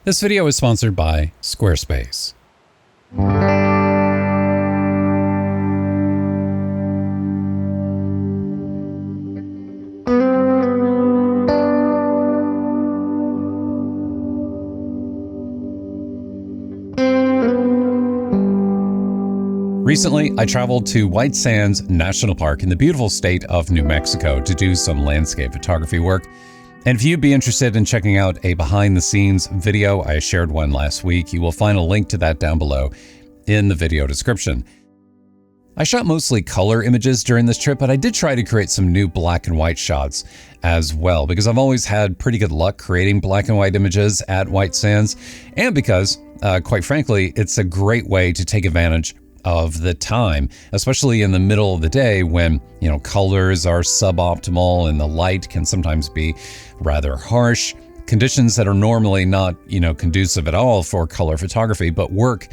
This video is sponsored by Squarespace. Recently, I traveled to White Sands National Park in the beautiful state of New Mexico to do some landscape photography work. And if you'd be interested in checking out a behind-the-scenes video, I shared one last week. You will find a link to that down below in the video description. I shot mostly color images during this trip, but I did try to create some new black and white shots as well, because I've always had pretty good luck creating black and white images at White Sands, and because, quite frankly, it's a great way to take advantage of the time, especially in the middle of the day when, colors are suboptimal and the light can sometimes be rather harsh. Conditions that are normally not, conducive at all for color photography, but work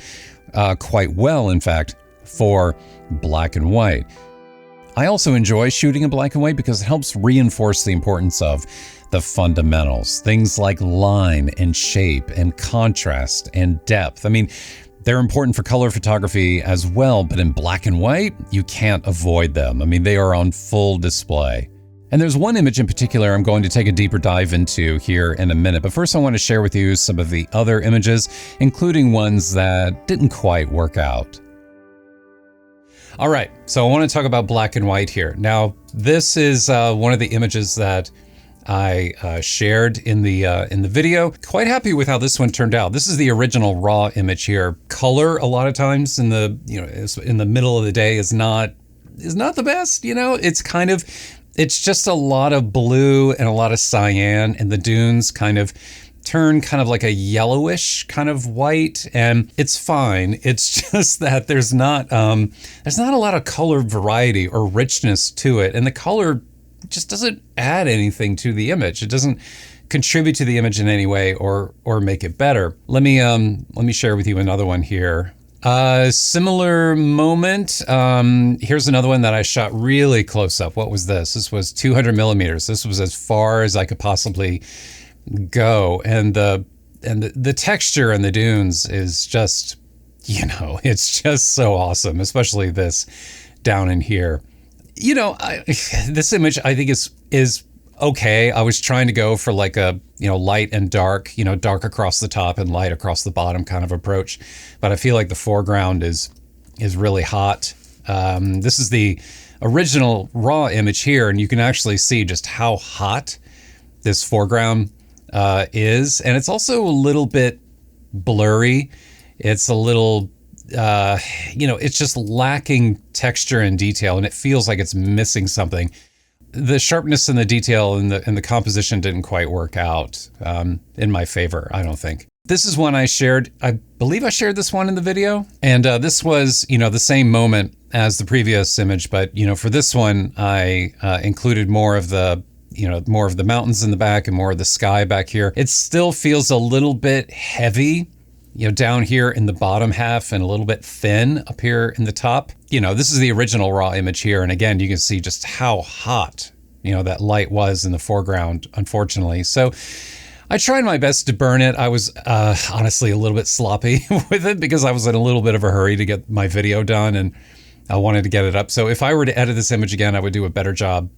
quite well, in fact, for black and white. I also enjoy shooting in black and white because it helps reinforce the importance of the fundamentals, things like line and shape and contrast and depth. I mean, they're important for color photography as well, but in black and white, you can't avoid them. I mean, they are on full display. And there's one image in particular I'm going to take a deeper dive into here in a minute, but first I want to share with you some of the other images, including ones that didn't quite work out. All right, so I want to talk about black and white here. Now, this is one of the images that I shared in the video. Quite happy with how this one turned out. This is the original raw image here. Color a lot of times in the in the middle of the day is not the best. It's just a lot of blue and a lot of cyan, and the dunes kind of turn kind of like a yellowish kind of white, and it's fine. It's just that there's not a lot of color variety or richness to it, and the color just doesn't add anything to the image. It doesn't contribute to the image in any way or make it better. Let me share with you another one here. Similar moment. Here's another one that I shot really close up. What was this? This was 200 millimeters. This was as far as I could possibly go. And the texture in the dunes is just, it's just so awesome, especially this down in here. This image I think is okay. I was trying to go for like a, light and dark, dark across the top and light across the bottom kind of approach. But I feel like the foreground is really hot. This is the original raw image here, and you can actually see just how hot this foreground is. And it's also a little bit blurry. It's a little it's just lacking texture and detail, and it feels like it's missing something. The sharpness and the detail and the composition didn't quite work out in my favor, I don't think. This is one I shared. I believe I shared this one in the video, and this was, the same moment as the previous image, but for this one, I included more of the mountains in the back and more of the sky back here. It still feels a little bit heavy, down here in the bottom half, and a little bit thin up here in the top. This is the original raw image here. And again, you can see just how hot, that light was in the foreground, unfortunately. So I tried my best to burn it. I was honestly a little bit sloppy with it because I was in a little bit of a hurry to get my video done, and I wanted to get it up. So if I were to edit this image again, I would do a better job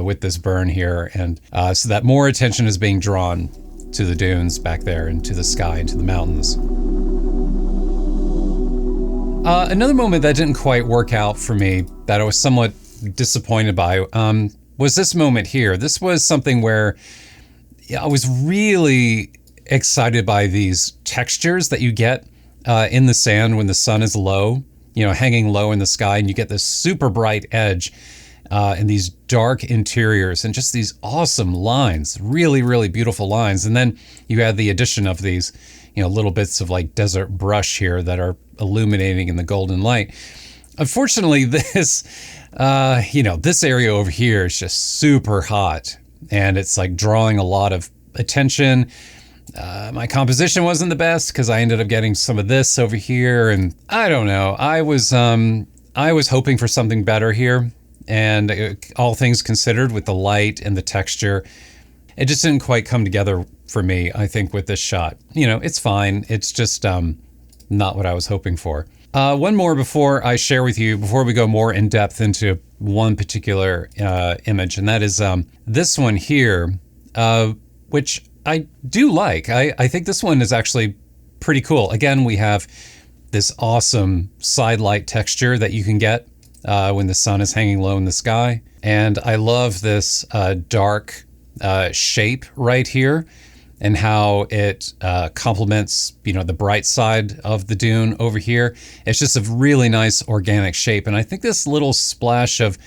with this burn here. And so that more attention is being drawn to the dunes back there and to the sky and to the mountains. Another moment that didn't quite work out for me that I was somewhat disappointed by was this moment here. This was something where I was really excited by these textures that you get in the sand when the sun is low, hanging low in the sky, and you get this super bright edge and these dark interiors and just these awesome lines, really, really beautiful lines. And then you add the addition of these, little bits of like desert brush here that are illuminating in the golden light. Unfortunately, this area over here is just super hot, and it's like drawing a lot of attention. My composition wasn't the best because I ended up getting some of this over here, and I don't know. I was hoping for something better here. And all things considered, with the light and the texture, it just didn't quite come together for me, I think, with this shot. It's fine. It's just not what I was hoping for. One more before I share with you, before we go more in depth into one particular image, and that is this one here, which I do like. I think this one is actually pretty cool. Again, we have this awesome side light texture that you can get when the sun is hanging low in the sky. And I love this dark shape right here and how it complements, the bright side of the dune over here. It's just a really nice organic shape. And I think this little splash of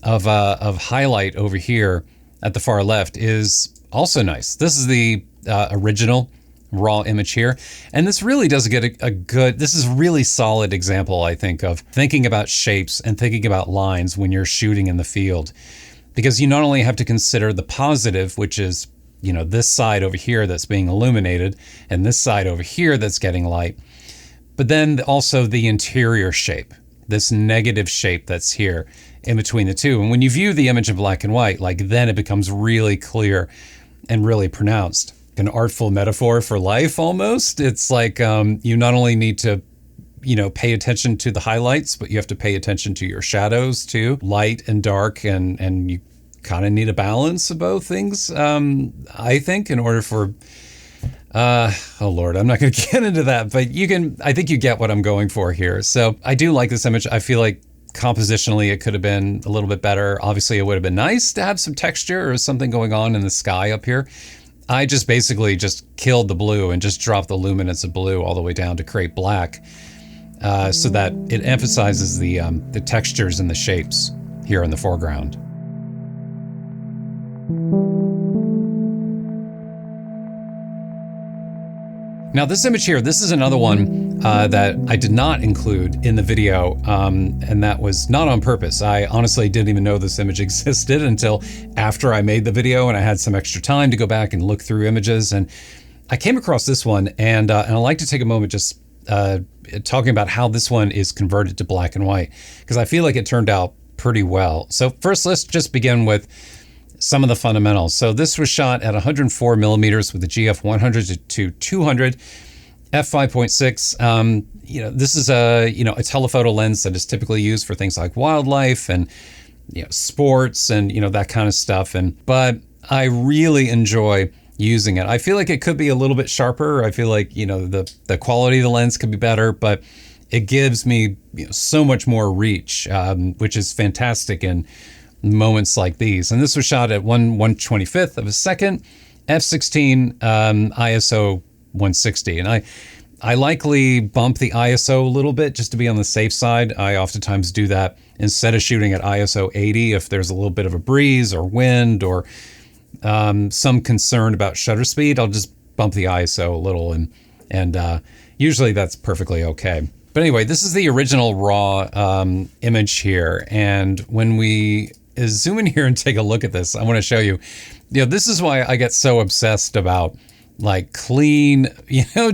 highlight over here at the far left is also nice. This is the original raw image here. And this really does get this is a really solid example, I think, of thinking about shapes and thinking about lines when you're shooting in the field. Because you not only have to consider the positive, which is, this side over here that's being illuminated, and this side over here that's getting light, but then also the interior shape, this negative shape that's here in between the two. And when you view the image in black and white, then it becomes really clear and really pronounced. An artful metaphor for life almost. It's like you not only need to, pay attention to the highlights, but you have to pay attention to your shadows too, light and dark, and you kind of need a balance of both things, I think, in order for, oh Lord, I'm not going to get into that, but I think you get what I'm going for here. So I do like this image. I feel like compositionally it could have been a little bit better. Obviously it would have been nice to have some texture or something going on in the sky up here. I just basically killed the blue and just dropped the luminance of blue all the way down to create black, so that it emphasizes the textures and the shapes here in the foreground. Now this image here, this is another one that I did not include in the video, and that was not on purpose. I honestly didn't even know this image existed until after I made the video and I had some extra time to go back and look through images, and I came across this one, and I'd like to take a moment just talking about how this one is converted to black and white, because I feel like it turned out pretty well. So first, let's just begin with some of the fundamentals. So this was shot at 104 millimeters with a GF 100 to 200 f5.6. This is a telephoto lens that is typically used for things like wildlife and sports and that kind of stuff. But I really enjoy using it. I feel like it could be a little bit sharper. I feel like the quality of the lens could be better, but it gives me so much more reach, which is fantastic in moments like these. And this was shot at 1/125th of a second, f/16, ISO 160. And I likely bump the ISO a little bit just to be on the safe side. I oftentimes do that instead of shooting at ISO 80 if there's a little bit of a breeze or wind or some concern about shutter speed. I'll just bump the ISO a little, and usually that's perfectly okay. But anyway, this is the original raw image here, and when we zoom in here and take a look at this, I want to show you, this is why I get so obsessed about clean,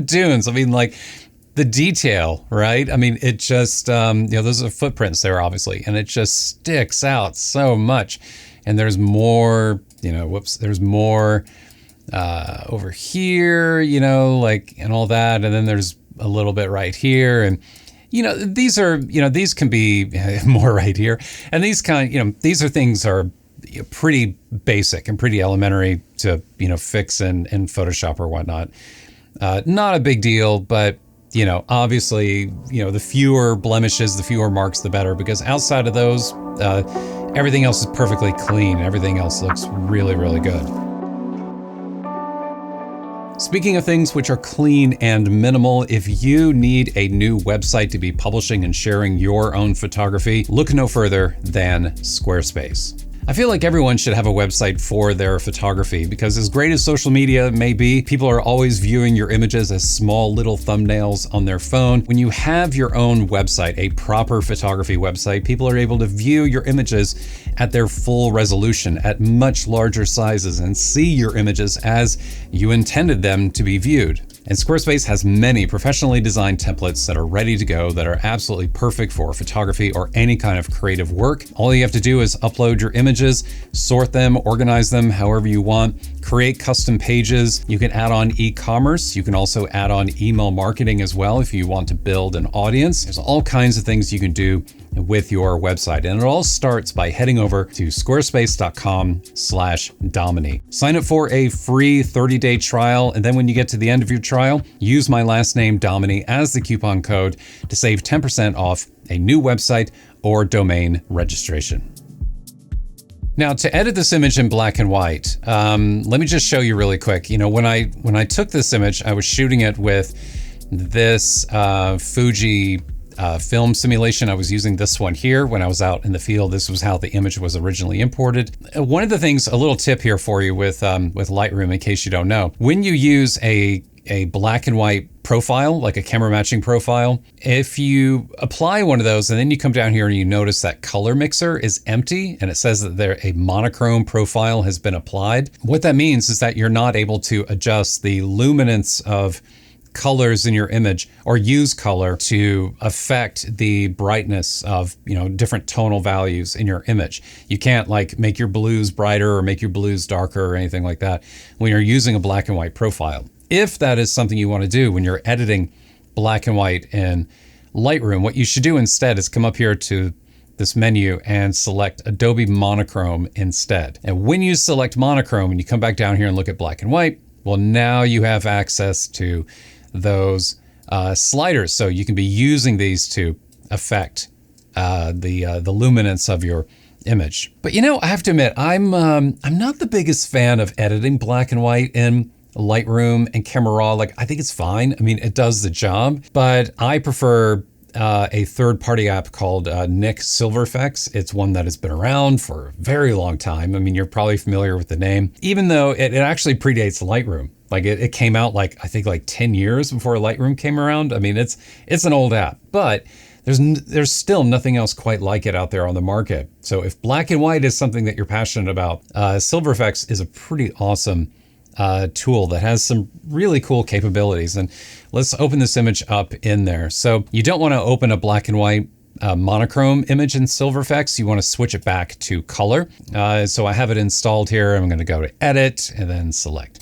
dunes. I mean, the detail, right? I mean, it just, those are footprints there, obviously, and it just sticks out so much. And there's more, there's more over here, and all that. And then there's a little bit right here. And these are, these can be more right here. And these these are things are pretty basic and pretty elementary to, fix in Photoshop or whatnot. Not a big deal, but, obviously, the fewer blemishes, the fewer marks, the better, because outside of those, everything else is perfectly clean. Everything else looks really, really good. Speaking of things which are clean and minimal, if you need a new website to be publishing and sharing your own photography, look no further than Squarespace. I feel like everyone should have a website for their photography, because as great as social media may be, people are always viewing your images as small little thumbnails on their phone. When you have your own website, a proper photography website, people are able to view your images at their full resolution, at much larger sizes, and see your images as you intended them to be viewed. And Squarespace has many professionally designed templates that are ready to go, that are absolutely perfect for photography or any kind of creative work. All you have to do is upload your images, sort them, organize them however you want, create custom pages. You can add on e-commerce. You can also add on email marketing as well if you want to build an audience. There's all kinds of things you can do with your website. And it all starts by heading over to squarespace.com/Dominey. Sign up for a free 30-day trial. And then when you get to the end of your trial, use my last name, Dominey, as the coupon code to save 10% off a new website or domain registration. Now, to edit this image in black and white, let me just show you really quick. You know, when I took this image, I was shooting it with this Fuji film simulation. I was using this one here when I was out in the field. This was how the image was originally imported. One of the things, a little tip here for you with Lightroom, in case you don't know, when you use a black and white profile, like a camera matching profile, if you apply one of those and then you come down here and you notice that color mixer is empty and it says that a monochrome profile has been applied, what that means is that you're not able to adjust the luminance of colors in your image or use color to affect the brightness of, you know, different tonal values in your image. You can't like make your blues brighter or make your blues darker or anything like that when you're using a black and white profile. If that is something you want to do when you're editing black and white in Lightroom, what you should do instead is come up here to this menu and select Adobe Monochrome instead. And when you select monochrome and you come back down here and look at black and white, well, now you have access to those sliders. So you can be using these to affect the luminance of your image. But you know, I have to admit, I'm not the biggest fan of editing black and white in Lightroom and Camera Raw. Like, I think it's fine. I mean, it does the job, but I prefer a third-party app called DxO Silver Efex. It's one that has been around for a very long time. I mean, you're probably familiar with the name, even though it actually predates Lightroom. Like it came out I think 10 years before Lightroom came around. I mean, it's an old app, but there's still nothing else quite like it out there on the market. So if black and white is something that you're passionate about, Silver Efex is a pretty awesome tool that has some really cool capabilities. And let's open this image up in there. So you don't want to open a black and white monochrome image in Silver Efex. You want to switch it back to color. So I have it installed here. I'm going to go to Edit and then select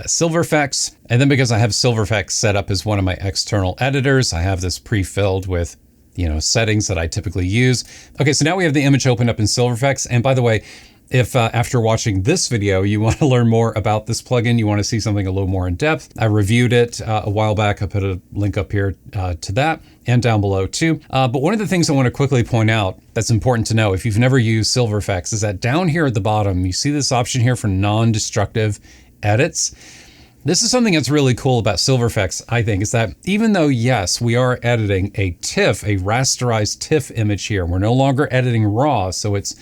Silver Efex. And then because I have Silver Efex set up as one of my external editors, I have this pre-filled with, you know, settings that I typically use. Okay, so now we have the image opened up in Silver Efex. And by the way, if after watching this video, you want to learn more about this plugin, you want to see something a little more in depth, I reviewed it a while back. I put a link up here to that and down below too. But one of the things I want to quickly point out that's important to know if you've never used Silver Efex is that down here at the bottom, you see this option here for non-destructive edits. This is something that's really cool about Silver Efex, I think, is that even though, yes, we are editing a TIFF, a rasterized TIFF image here, we're no longer editing raw, so it's,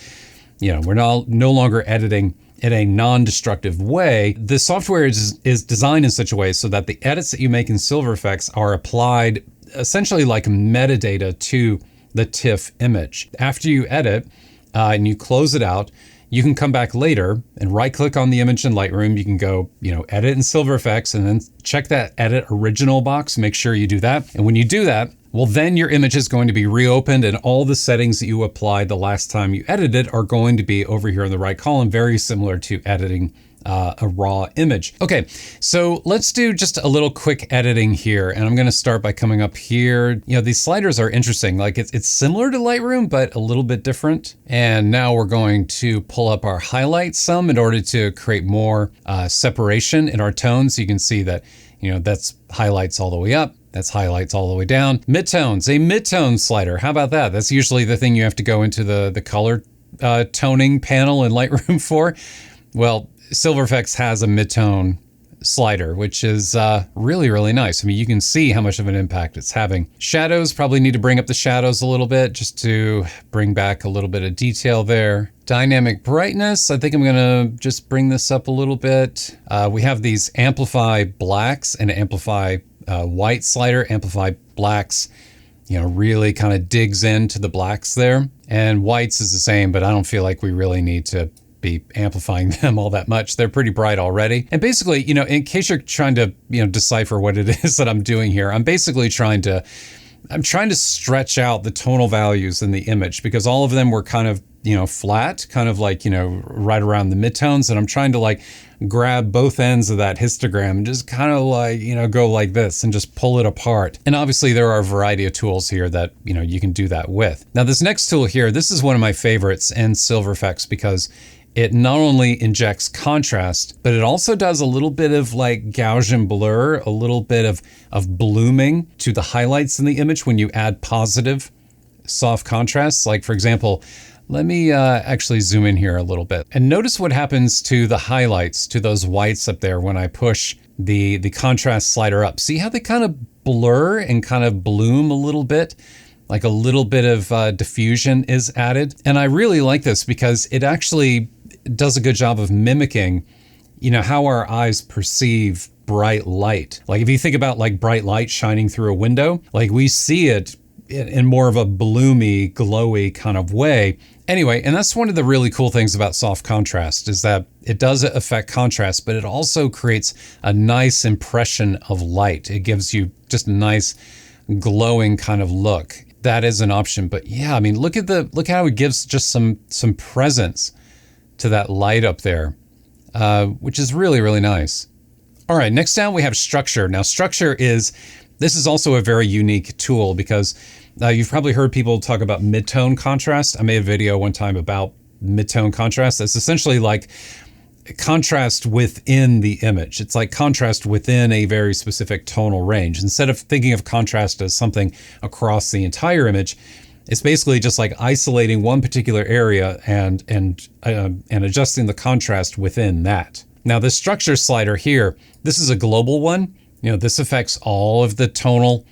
you know, we're no longer editing in a non-destructive way. The software is designed in such a way so that the edits that you make in Silver Efex are applied essentially like metadata to the TIFF image. After you edit and you close it out, you can come back later and right-click on the image in Lightroom. You can go, you know, edit in Silver Efex and then check that edit original box. Make sure you do that. And when you do that, well, then your image is going to be reopened and all the settings that you applied the last time you edited are going to be over here in the right column, very similar to editing a raw image. Okay, so let's do just a little quick editing here. And I'm gonna start by coming up here. You know, these sliders are interesting. Like it's similar to Lightroom, but a little bit different. And now we're going to pull up our highlights some in order to create more separation in our tones. You can see that, you know, that's highlights all the way up. That's highlights all the way down. Midtones, a midtone slider. How about that? That's usually the thing you have to go into the color toning panel in Lightroom for. Well, Silver Efex has a midtone slider, which is really, really nice. I mean, you can see how much of an impact it's having. Shadows, probably need to bring up the shadows a little bit just to bring back a little bit of detail there. Dynamic brightness, I think I'm gonna just bring this up a little bit. We have these amplify blacks and amplify white slider. Amplify blacks, you know, really kind of digs into the blacks there. And whites is the same, but I don't feel like we really need to be amplifying them all that much. They're pretty bright already. And basically, in case you're trying to, decipher what it is that I'm doing here, I'm basically trying to stretch out the tonal values in the image because all of them were kind of, flat, kind of like, right around the midtones. And I'm trying to like grab both ends of that histogram and just kind of like, go like this and just pull it apart. And obviously there are a variety of tools here that, you can do that with. Now this next tool here, this is one of my favorites in Silver Efex because it not only injects contrast, but it also does a little bit of like Gaussian blur, a little bit of blooming to the highlights in the image when you add positive soft contrasts. Like for example, let me actually zoom in here a little bit and notice what happens to the highlights, to those whites up there when I push the contrast slider up. See how they kind of blur and kind of bloom a little bit? Like a little bit of diffusion is added. And I really like this because it actually does a good job of mimicking, how our eyes perceive bright light. Like if you think about like bright light shining through a window, like we see it in more of a bloomy, glowy kind of way. Anyway, and that's one of the really cool things about soft contrast is that it does affect contrast, but it also creates a nice impression of light. It gives you just a nice glowing kind of look. That is an option. But yeah, I mean, look how it gives just some presence to that light up there, which is really, really nice. All right, next down we have structure. Now structure this is also a very unique tool because you've probably heard people talk about mid-tone contrast. I made a video one time about mid-tone contrast. That's essentially like contrast within the image. It's like contrast within a very specific tonal range. Instead of thinking of contrast as something across the entire image, it's basically just like isolating one particular area and adjusting the contrast within that. Now this structure slider here, this is a global one. This affects all the tonal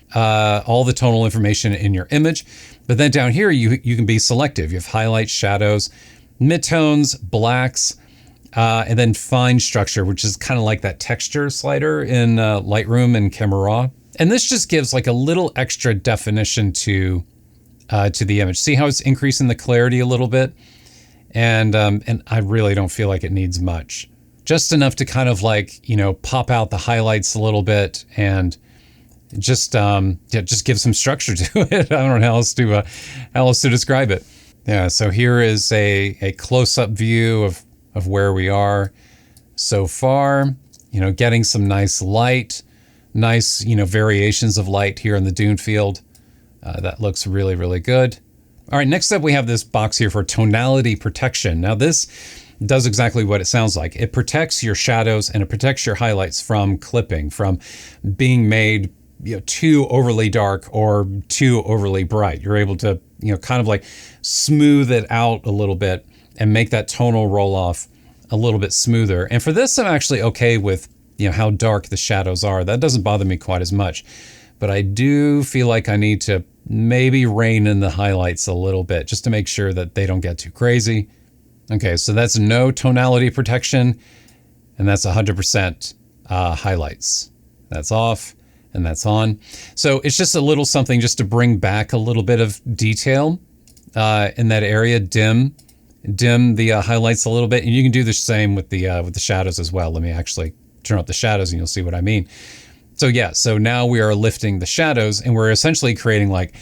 information in your image. But then down here, you can be selective. You have highlights, shadows, midtones, blacks, and then fine structure, which is kind of like that texture slider in Lightroom and Camera Raw. And this just gives like a little extra definition to the image. See how it's increasing the clarity a little bit? And I really don't feel like it needs much. Just enough to kind of like, pop out the highlights a little bit and just give some structure to it. I don't know how else to describe it. Yeah, so here is a close-up view of where we are so far, getting some nice light, nice, variations of light here in the dune field. That looks really, really good. All right, next up we have this box here for tonality protection. Now this does exactly what it sounds like. It protects your shadows and it protects your highlights from clipping, from being made too overly dark or too overly bright. You're able to kind of like smooth it out a little bit and make that tonal roll off a little bit smoother. And for this, I'm actually okay with how dark the shadows are. That doesn't bother me quite as much. But I do feel like I need to maybe rein in the highlights a little bit just to make sure that they don't get too crazy. Okay, so that's no tonality protection, and that's 100% highlights. That's off, and that's on. So it's just a little something just to bring back a little bit of detail in that area, dim the highlights a little bit, and you can do the same with the shadows as well. Let me actually turn up the shadows, and you'll see what I mean. So yeah, so now we are lifting the shadows, and we're essentially creating like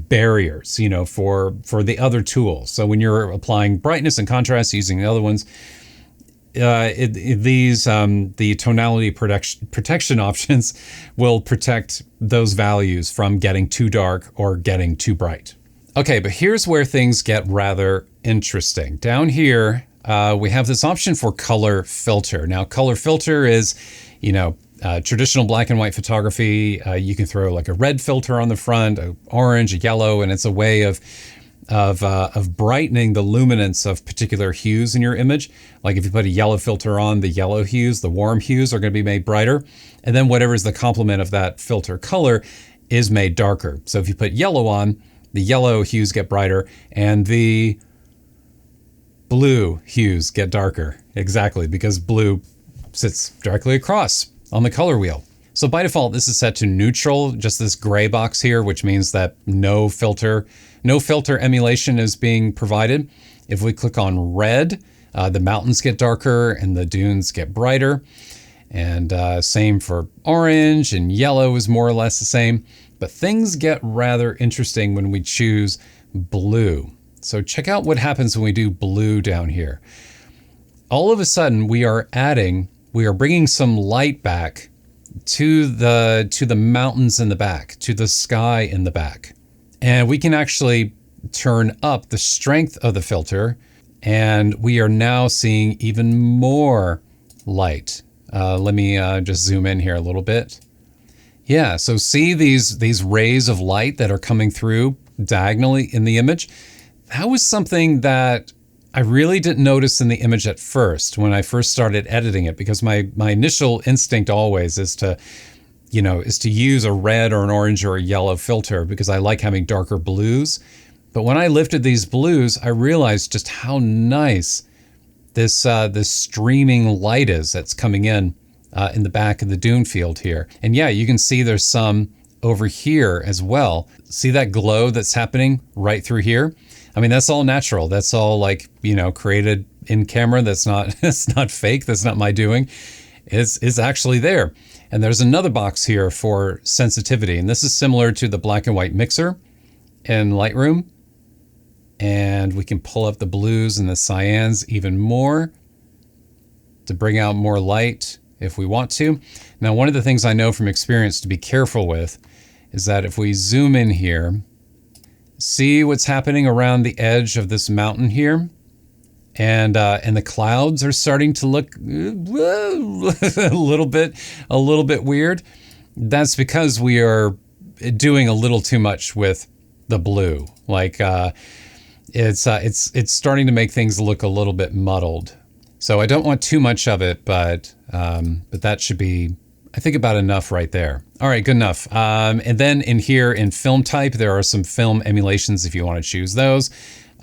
barriers, for the other tools. So when you're applying brightness and contrast using the other ones, the tonality protection options will protect those values from getting too dark or getting too bright. Okay, but here's where things get rather interesting. Down here, we have this option for color filter. Now, color filter is, traditional black and white photography. You can throw like a red filter on the front, an orange, a yellow, and it's a way of brightening the luminance of particular hues in your image. Like if you put a yellow filter on, the yellow hues, the warm hues are going to be made brighter. And then whatever is the complement of that filter color is made darker. So if you put yellow on, the yellow hues get brighter and the blue hues get darker. Exactly, because blue sits directly across on the color wheel. So by default, this is set to neutral, just this gray box here, which means that no filter emulation is being provided. If we click on red, The mountains get darker and the dunes get brighter. And same for orange, and yellow is more or less the same. But things get rather interesting when we choose blue. So check out what happens when we do blue down here. All of a sudden we are bringing some light back to the mountains in the back, to the sky in the back. And we can actually turn up the strength of the filter, and we are now seeing even more light. Let me just zoom in here a little bit. Yeah, so see these rays of light that are coming through diagonally in the image? That was something that I really didn't notice in the image at first when I first started editing it, because my initial instinct always is to use a red or an orange or a yellow filter because I like having darker blues. But when I lifted these blues, I realized just how nice this streaming light is that's coming in the back of the dune field here. And yeah, you can see there's some over here as well. See that glow that's happening right through here? I mean, that's all natural. That's all created in camera. That's not, it's not fake. That's not my doing. It's actually there. And there's another box here for sensitivity. And this is similar to the black and white mixer in Lightroom. And we can pull up the blues and the cyans even more to bring out more light if we want to. Now, one of the things I know from experience to be careful with is that if we zoom in here, see what's happening around the edge of this mountain here? And the clouds are starting to look a little bit weird. That's because we are doing a little too much with the blue. It's starting to make things look a little bit muddled. So I don't want too much of it, but that should be, I think, about enough right there. All right, good enough. And then in here in film type, there are some film emulations if you want to choose those.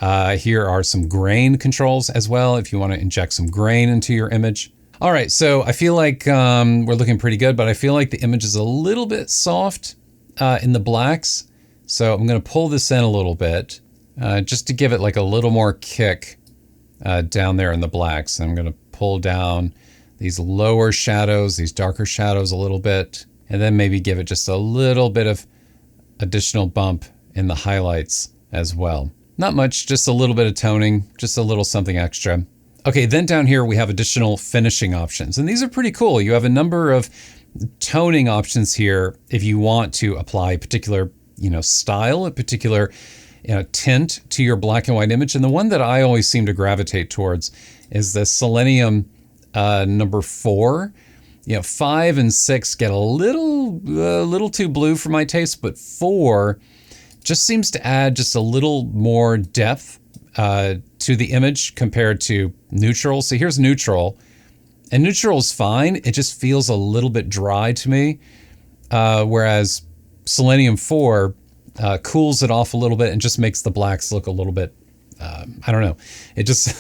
Here are some grain controls as well if you want to inject some grain into your image. All right, so I feel like we're looking pretty good, but I feel like the image is a little bit soft in the blacks. So I'm going to pull this in a little bit just to give it like a little more kick down there in the blacks. And I'm going to pull down these lower shadows, these darker shadows a little bit, and then maybe give it just a little bit of additional bump in the highlights as well. Not much, just a little bit of toning, just a little something extra. Okay, then down here we have additional finishing options, and these are pretty cool. You have a number of toning options here if you want to apply a particular, style, a particular tint to your black and white image. And the one that I always seem to gravitate towards is the Selenium number 4. 5 and 6 get a little too blue for my taste, but 4 just seems to add just a little more depth to the image compared to neutral. So here's neutral, and neutral is fine. It just feels a little bit dry to me, whereas Selenium 4 cools it off a little bit and just makes the blacks look a little bit, I don't know. It just,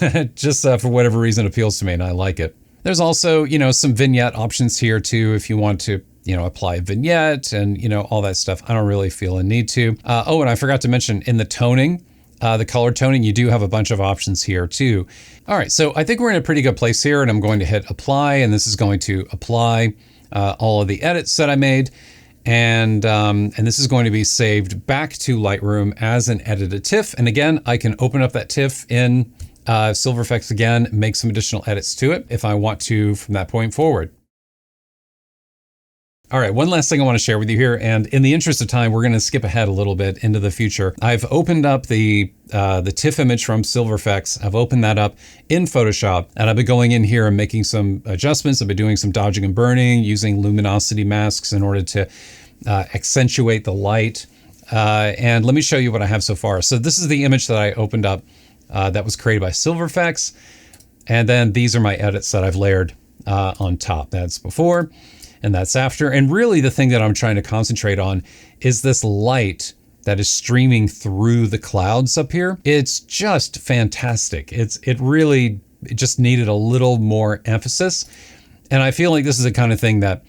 for whatever reason appeals to me, and I like it. There's also, some vignette options here too, if you want to, apply a vignette and, all that stuff. I don't really feel a need to. Oh, and I forgot to mention in the toning, the color toning, you do have a bunch of options here too. All right, so I think we're in a pretty good place here, and I'm going to hit apply, and this is going to apply all of the edits that I made. And this is going to be saved back to Lightroom as an edited TIFF. And again, I can open up that TIFF in Silver Efex again, make some additional edits to it if I want to from that point forward. All right, one last thing I want to share with you here, and in the interest of time, we're going to skip ahead a little bit into the future. I've opened up the TIFF image from Silver Efex. I've opened that up in Photoshop, and I've been going in here and making some adjustments. I've been doing some dodging and burning, using luminosity masks in order to accentuate the light. And let me show you what I have so far. So this is the image that I opened up that was created by Silver Efex. And then these are my edits that I've layered on top. That's before and that's after. And really the thing that I'm trying to concentrate on is this light that is streaming through the clouds up here. It's just fantastic. It really just needed a little more emphasis. And I feel like this is the kind of thing that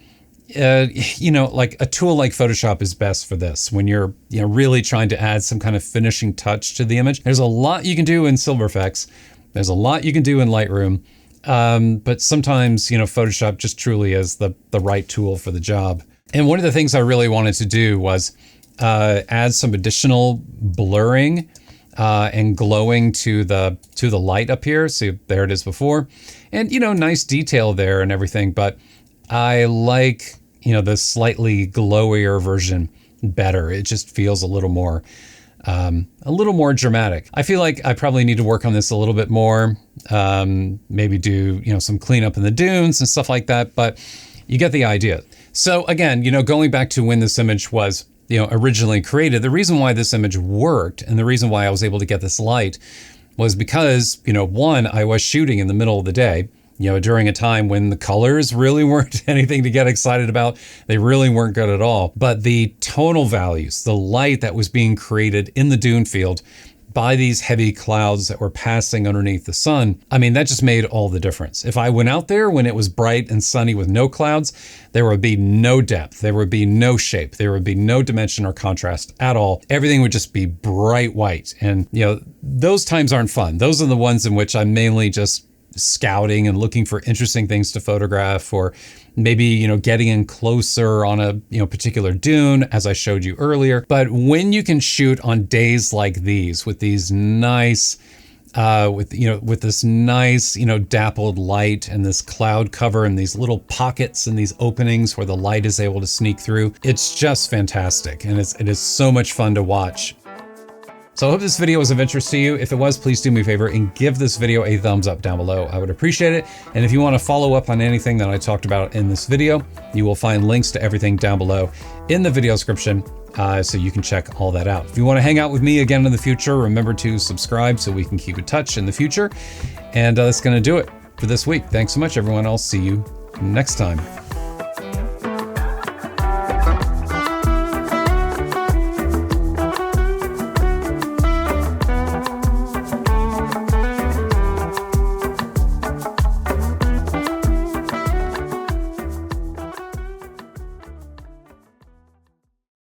like a tool like Photoshop is best for this. When you're really trying to add some kind of finishing touch to the image. There's a lot you can do in Silver Efex, There's a lot you can do in Lightroom, but sometimes, Photoshop just truly is the right tool for the job. And one of the things I really wanted to do was add some additional blurring and glowing to the light up here. See, there it is before. And, nice detail there and everything, but I like, the slightly glowier version better. It just feels a little more dramatic. I feel like I probably need to work on this a little bit more. Maybe do, some cleanup in the dunes and stuff like that, but you get the idea. So again, going back to when this image was, originally created, the reason why this image worked and the reason why I was able to get this light was because, one, I was shooting in the middle of the day, during a time when the colors really weren't anything to get excited about. They really weren't good at all. But the tonal values, the light that was being created in the dune field by these heavy clouds that were passing underneath the sun, I mean, that just made all the difference. If I went out there when it was bright and sunny with no clouds, there would be no depth, there would be no shape, there would be no dimension or contrast at all. Everything would just be bright white. And, those times aren't fun. Those are the ones in which I'm mainly just scouting and looking for interesting things to photograph, or maybe, getting in closer on a, particular dune, as I showed you earlier. But when you can shoot on days like these with these nice, with this nice, dappled light and this cloud cover and these little pockets and these openings where the light is able to sneak through, it's just fantastic. And it is so much fun to watch. So I hope this video was of interest to you. If it was, please do me a favor and give this video a thumbs up down below. I would appreciate it. And if you want to follow up on anything that I talked about in this video, you will find links to everything down below in the video description, so you can check all that out. If you want to hang out with me again in the future, remember to subscribe so we can keep in touch in the future. And that's going to do it for this week. Thanks so much, everyone. I'll see you next time.